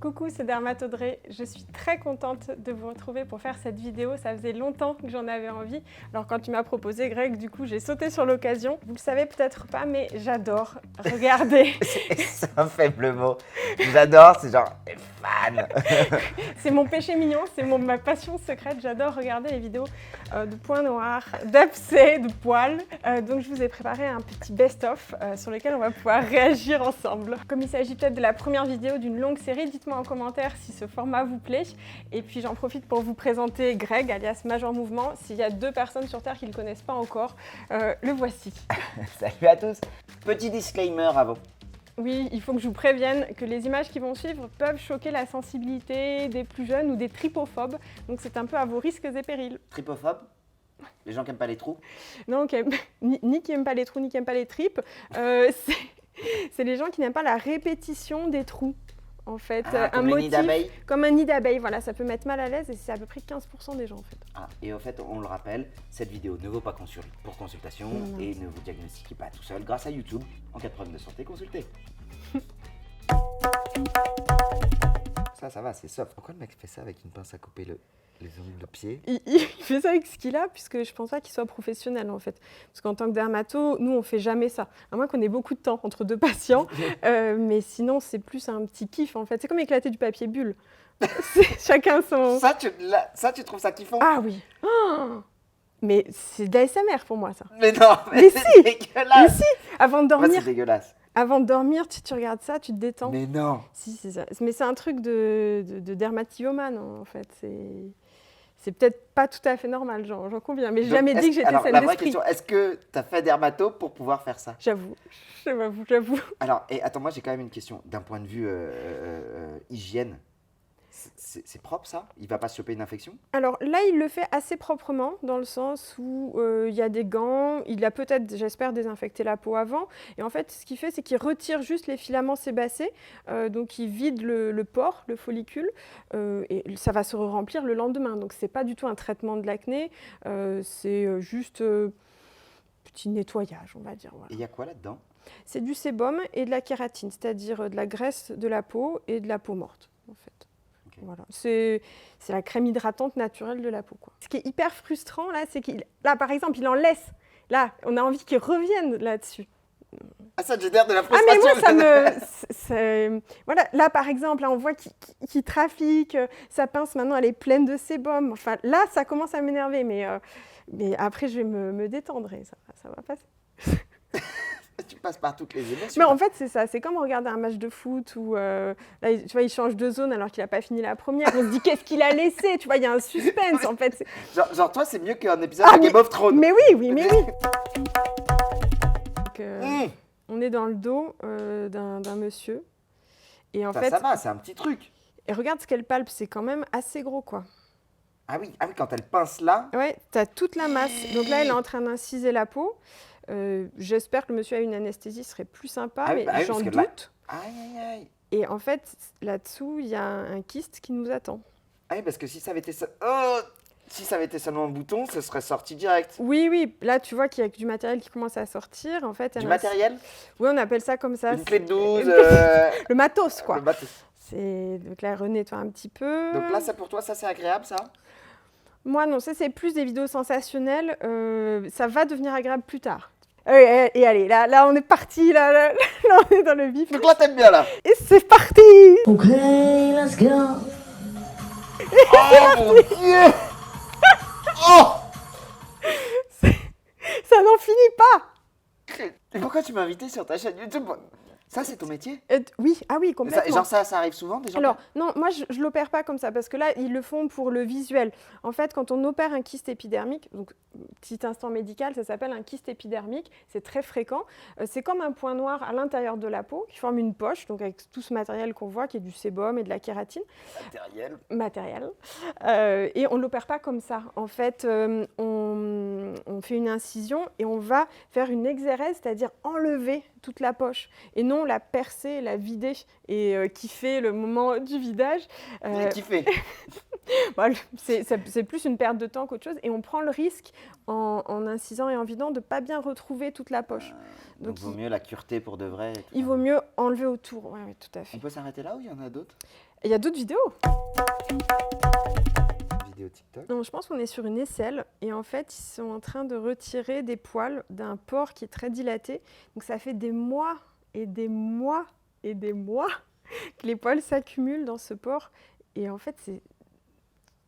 Coucou, c'est Dermatodré. Je suis très contente de vous retrouver pour faire cette vidéo. Ça faisait longtemps que j'en avais envie. Alors quand tu m'as proposé, Greg, du coup, j'ai sauté sur l'occasion. Vous le savez peut-être pas, mais j'adore regarder. C'est un faible mot. J'adore, c'est genre fan. C'est mon péché mignon, c'est ma passion secrète. J'adore regarder les vidéos de points noirs, d'abcès, de poils. Donc je vous ai préparé un petit best-of sur lequel on va pouvoir réagir ensemble. Comme il s'agit peut-être de la première vidéo d'une longue série, dites-moi en commentaire si ce format vous plaît. Et puis j'en profite pour vous présenter Greg, alias Major Mouvement. S'il y a 2 personnes sur Terre qui ne le connaissent pas encore, le voici. Salut à tous. Petit disclaimer avant. Oui, il faut que je vous prévienne que les images qui vont suivre peuvent choquer la sensibilité des plus jeunes ou des tripophobes. Donc c'est un peu à vos risques et périls. Tripophobe? Les gens qui n'aiment pas les trous? Non, ni qui n'aiment pas les trous, ni qui n'aiment pas les tripes. C'est les gens qui n'aiment pas la répétition des trous. En fait, comme un nid d'abeille? Comme un nid d'abeille, voilà, ça peut mettre mal à l'aise et c'est à peu près 15% des gens en fait. Ah, et au fait, on le rappelle, cette vidéo ne vaut pas pour consultation et ne vous diagnostiquez pas tout seul grâce à YouTube. En cas de problème de santé, consultez. Ça va, c'est soft. Pourquoi le mec fait ça avec une pince à couper les ongles de pied? Il fait ça avec ce qu'il a, puisque je pense pas qu'il soit professionnel en fait. Parce qu'en tant que dermato, nous on fait jamais ça. À moins qu'on ait beaucoup de temps entre 2 patients. Mais sinon, c'est plus un petit kiff en fait. C'est comme éclater du papier bulle. Chacun son. Ça, tu trouves ça kiffant? Ah oui. Oh, mais c'est de l'ASMR pour moi ça. Mais non, Mais c'est si. dégueulasse. Mais si. Avant de Moi, dormir. c'est dégueulasse. Avant de dormir, tu regardes ça, tu te détends. Mais non. Si, c'est ça. Mais c'est un truc de dermatomane en fait. C'est peut-être pas tout à fait normal, j'en conviens. Mais j'ai jamais dit que j'étais celle la vraie d'esprit. question, est-ce que tu as fait dermato pour pouvoir faire ça? J'avoue. Alors, et attends, moi j'ai quand même une question. D'un point de vue hygiène, c'est propre ça? Il va pas se choper une infection? Alors là, il le fait assez proprement, dans le sens où il y a des gants, il a peut-être, j'espère, désinfecté la peau avant. Et en fait, ce qu'il fait, c'est qu'il retire juste les filaments sébacés, donc il vide le pore, le follicule, et ça va se remplir le lendemain. Donc c'est pas du tout un traitement de l'acné, c'est juste petit nettoyage, on va dire. Voilà. Et il y a quoi là-dedans? C'est du sébum et de la kératine, c'est-à-dire de la graisse de la peau et de la peau morte, en fait. Okay. Voilà. C'est la crème hydratante naturelle de la peau, quoi. Ce qui est hyper frustrant, là, c'est qu'il... Là, par exemple, il en laisse. Là, on a envie qu'il revienne là-dessus. Ah, ça génère de la frustration. Ah, mais moi, ça me... Voilà, là, par exemple, là, on voit qu'il trafique. Sa pince, maintenant, elle est pleine de sébum. Enfin, là, ça commence à m'énerver, mais après, je vais me détendre et ça va passer. Tu passes par toutes les émotions. Mais en fait, c'est ça. C'est comme regarder un match de foot où là, tu vois, il change de zone alors qu'il n'a pas fini la première. On se dit qu'est-ce qu'il a laissé. Tu vois, il y a un suspense en fait. Genre toi, c'est mieux qu'un épisode de Game of Thrones. Mais oui. Donc, on est dans le dos d'un monsieur. Et en fait, ça va, c'est un petit truc. Et regarde ce qu'elle palpe. C'est quand même assez gros, quoi. Ah oui, quand elle pince là. Ouais, tu as toute la masse. Donc là, elle est en train d'inciser la peau. J'espère que le monsieur a une anesthésie, ce serait plus sympa, mais j'en doute. Là... Aïe. Et en fait, là-dessous, il y a un kyste qui nous attend. Ah oui, parce que si ça avait été seulement un bouton, ce serait sorti direct. Oui. Là, tu vois qu'il y a du matériel qui commence à sortir. En fait, du matériel? Oui, on appelle ça comme ça. Une clé de 12. Le matos, quoi. Le matos. Donc là, renettoie un petit peu. Donc là, ça pour toi, ça c'est agréable, ça? Moi, non, ça c'est plus des vidéos sensationnelles. Ça va devenir agréable plus tard. Et allez, là on est parti, là on est dans le vif. Donc là t'aimes bien là. Et c'est parti. Ok, let's go. Oh mon Dieu. Oh. Ça n'en finit pas. Et pourquoi tu m'as invité sur ta chaîne YouTube? Ça, c'est ton métier? Oui, complètement. Ça arrive souvent des gens? Alors, non, moi, je ne l'opère pas comme ça, parce que là, ils le font pour le visuel. En fait, quand on opère un kyste épidermique, donc, petit instant médical, ça s'appelle un kyste épidermique, c'est très fréquent. C'est comme un point noir à l'intérieur de la peau, qui forme une poche, donc avec tout ce matériel qu'on voit, qui est du sébum et de la kératine. Matériel. Et on ne l'opère pas comme ça. En fait, on fait une incision et on va faire une exérèse, c'est-à-dire enlever toute la poche, et non la percer, la vider et kiffer le moment du vidage. Kiffer. Voilà, c'est plus une perte de temps qu'autre chose, et on prend le risque en incisant et en vidant de ne pas bien retrouver toute la poche. Donc il vaut mieux la cureté pour de vrai. Il vaut mieux enlever autour, oui, tout à fait. On peut s'arrêter là ou il y en a d'autres? Il y a d'autres vidéos. Vidéo TikTok. Non, je pense qu'on est sur une aisselle et en fait, ils sont en train de retirer des poils d'un porc qui est très dilaté. Donc ça fait des mois et des mois et des mois que les poils s'accumulent dans ce porc. Et en fait,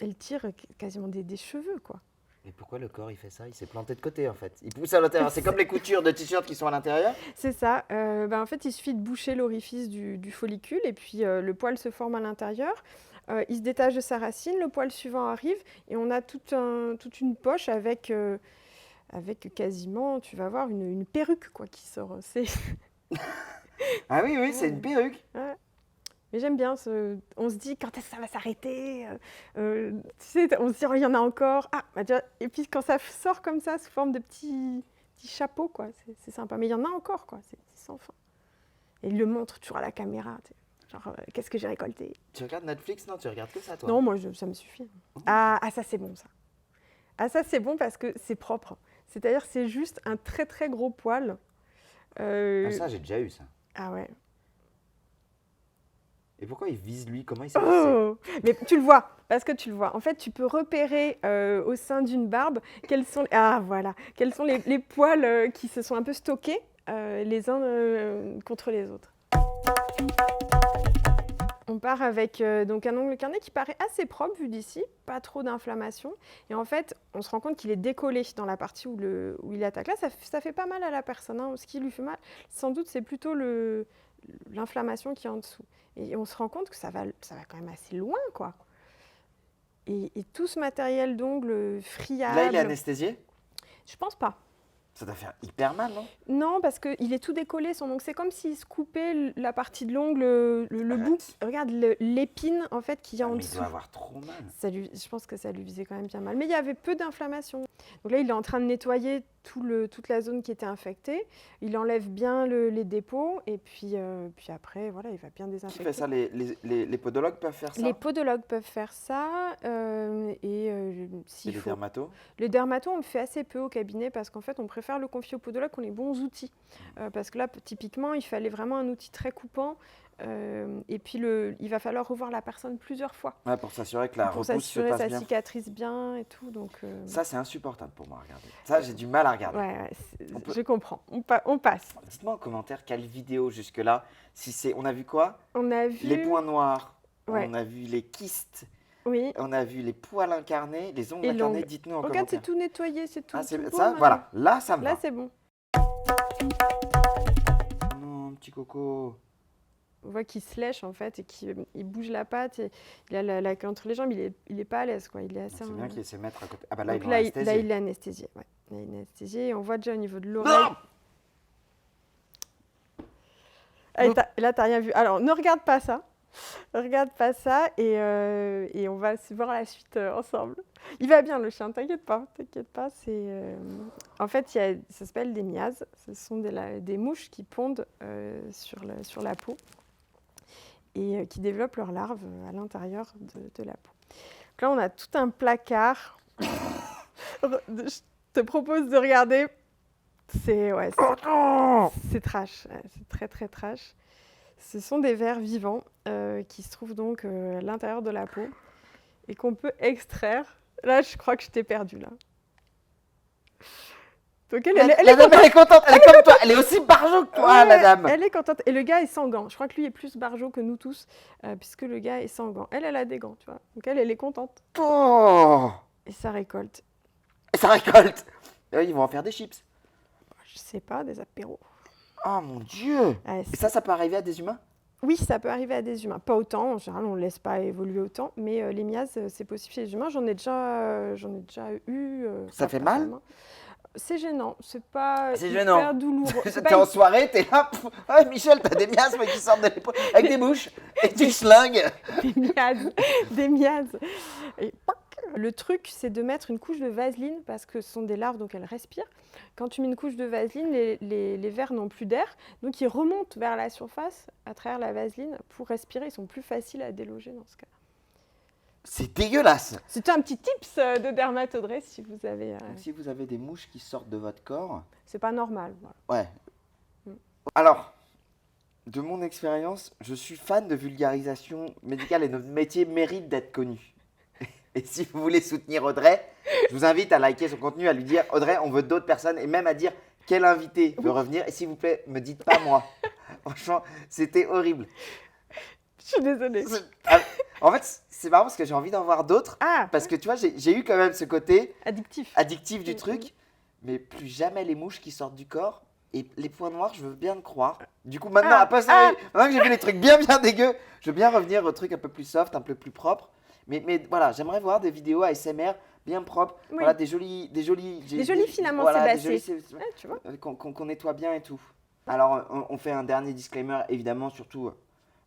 elle tire quasiment des cheveux, quoi. Et pourquoi le corps il fait ça? Il s'est planté de côté en fait. Il pousse à l'intérieur. C'est comme les coutures de t-shirts qui sont à l'intérieur. C'est ça. En fait, il suffit de boucher l'orifice du follicule et puis le poil se forme à l'intérieur. Il se détache de sa racine, le poil suivant arrive et on a toute une poche avec quasiment, tu vas voir, une perruque quoi, qui sort. Ah oui, c'est une perruque. Ouais. Mais j'aime bien, on se dit quand est-ce que ça va s'arrêter tu sais, on se dit oh, il y en a encore. Ah, bah, tu vois, et puis quand ça sort comme ça, sous forme de petits chapeaux, quoi, c'est sympa. Mais il y en a encore, quoi, c'est sans fin. Et il le montre toujours à la caméra. Genre, qu'est-ce que j'ai récolté? Tu regardes Netflix? Non, tu regardes que ça, toi? Non, moi, ça me suffit. Ah, ça, c'est bon, ça. Ah, ça, c'est bon parce que c'est propre. C'est-à-dire c'est juste un très, très gros poil. Ah, ça, j'ai déjà eu ça. Ah ouais. Et pourquoi il vise lui? Comment il s'est Oh, mais tu le vois, parce que tu le vois. En fait, tu peux repérer au sein d'une barbe quels sont les poils qui se sont un peu stockés les uns contre les autres. On part avec donc un ongle carné qui paraît assez propre vu d'ici, pas trop d'inflammation. Et en fait, on se rend compte qu'il est décollé dans la partie où il attaque. Là, ça fait pas mal à la personne. Hein. Ce qui lui fait mal, sans doute, c'est plutôt l'inflammation qui est en dessous. Et on se rend compte que ça va quand même assez loin, quoi. Et tout ce matériel d'ongles friable... Là, il est anesthésié? Je pense pas. Ça doit faire hyper mal, non? Non, parce qu'il est tout décollé, son ongle. C'est comme s'il se coupait la partie de l'ongle, le bout. Regarde l'épine, en fait, qu'il y a en mais dessous. il doit avoir trop mal. Je pense que ça lui faisait quand même bien mal. Mais il y avait peu d'inflammation. Donc là, il est en train de nettoyer toute la zone qui était infectée. Il enlève bien les dépôts. Et puis après, voilà, il va bien désinfecter. Qui fait ça? Les podologues peuvent faire ça? Les podologues peuvent faire ça. Et les dermatos? Les dermatos, on le fait assez peu au cabinet parce qu'en fait, on préfère le confier aux podologues qui ont les bons outils. Parce que là, typiquement, il fallait vraiment un outil très coupant. Et puis, il va falloir revoir la personne plusieurs fois. Ouais, pour s'assurer que la repousse se passe bien. Pour s'assurer ça cicatrise bien et tout. Donc, ça, c'est insupportable pour moi à regarder. Ça, j'ai du mal à regarder. Ouais, je comprends. On passe. Dites-moi en commentaire quelle vidéo jusque-là. On a vu quoi? On a vu... Les points noirs. Ouais. On a vu les kystes. Oui. On a vu les poils incarnés, les ongles incarnés. Dites-nous en commentaire. Regarde, c'est tout nettoyé, c'est tout. Ah, c'est tout ça, beau, voilà. Là, ça me va. Là, c'est bon. Non, petit coco. On voit qu'il se lèche en fait et qu'il bouge la patte. Et il a la queue entre les jambes, il est pas à l'aise, quoi. Il est assez. C'est bien qu'il se mette à côté. Ah bah là, donc il là, est il est anesthésié. Ouais. Là, il est anesthésié et on voit déjà au niveau de l'oreille. Et là, t'as rien vu. Alors, ne regarde pas ça. Regarde pas ça et on va se voir la suite ensemble. Il va bien le chien, t'inquiète pas. En fait, ça s'appelle des miasmes. Ce sont des mouches qui pondent sur la peau et qui développent leurs larves à l'intérieur de la peau. Donc là, on a tout un placard. Je te propose de regarder. C'est trash, c'est très très trash. Ce sont des vers vivants qui se trouvent donc à l'intérieur de la peau et qu'on peut extraire. Là, je crois que je t'ai perdu là. Donc la dame, elle est contente, elle est comme toi, elle est aussi barjo que toi, la dame. Elle est contente. Et le gars est sans gants. Je crois que lui est plus barjo que nous tous, puisque le gars est sans gants. Elle a des gants, tu vois. Donc elle est contente. Oh. Et ça récolte. Ils vont en faire des chips. Je sais pas, des apéros. Oh mon Dieu. Ouais, et ça peut arriver à des humains? Oui, ça peut arriver à des humains. Pas autant, en général, on ne laisse pas évoluer autant. Mais les miasmes, c'est possible chez les humains. J'en ai déjà eu. Ça fait mal? C'est gênant, c'est pas gênant. Hyper douloureux. T'es en soirée, t'es là, ah, Michel, t'as des miasmes qui sortent de l'épaule avec des bouches et tu schlingues. Des miasmes. Et le truc, c'est de mettre une couche de vaseline parce que ce sont des larves, donc elles respirent. Quand tu mets une couche de vaseline, les vers n'ont plus d'air, donc ils remontent vers la surface à travers la vaseline pour respirer. Ils sont plus faciles à déloger dans ce cas. C'est dégueulasse. C'est un petit tips de dermatodresse si vous avez. Donc, si vous avez des mouches qui sortent de votre corps. C'est pas normal. Voilà. Ouais. Alors, de mon expérience, je suis fan de vulgarisation médicale et notre métier mérite d'être connu. Et si vous voulez soutenir Audrey, je vous invite à liker son contenu, à lui dire Audrey, on veut d'autres personnes et même à dire quel invité veut revenir. Et s'il vous plaît, me dites pas moi. Franchement, c'était horrible. Je suis désolée. En fait, c'est marrant parce que j'ai envie d'en voir d'autres. Ah, Parce que tu vois, j'ai eu quand même ce côté addictif. du truc, mais plus jamais les mouches qui sortent du corps. Et les points noirs, je veux bien le croire. Du coup, maintenant, maintenant que j'ai vu les trucs bien dégueux, je veux bien revenir aux trucs un peu plus soft, un peu plus propres. Mais voilà, j'aimerais voir des vidéos ASMR bien propres. Oui. Voilà, des jolis filaments voilà, sébacés. Tu vois. qu'on nettoie bien et tout. Alors, on fait un dernier disclaimer, évidemment, surtout,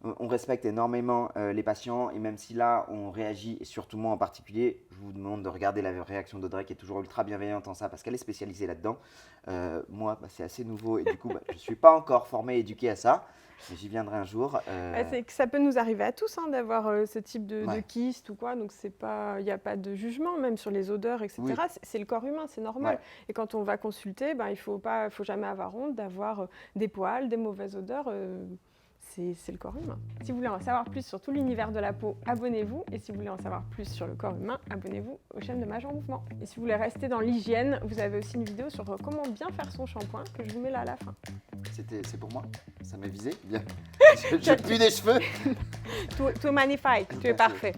on respecte énormément les patients. Et même si là, on réagit, et surtout moi en particulier, je vous demande de regarder la réaction d'Audrey qui est toujours ultra bienveillante en ça parce qu'elle est spécialisée là-dedans. Moi, c'est assez nouveau et du coup, je ne suis pas encore formé et éduqué à ça. Mais j'y viendrai un jour. C'est que ça peut nous arriver à tous d'avoir ce type de Ouais. kyste ou quoi. Donc, il n'y a pas de jugement, même sur les odeurs, etc. Oui. C'est le corps humain, c'est normal. Ouais. Et quand on va consulter, il ne faut jamais avoir honte d'avoir des poils, des mauvaises odeurs. C'est le corps humain. Si vous voulez en savoir plus sur tout l'univers de la peau, abonnez-vous. Et si vous voulez en savoir plus sur le corps humain, abonnez-vous aux chaînes de Mage en Mouvement. Et si vous voulez rester dans l'hygiène, vous avez aussi une vidéo sur comment bien faire son shampoing que je vous mets là à la fin. C'est pour moi. Ça m'a visé. Bien. Je pue des cheveux. Tout est magnifique, tu es parfait.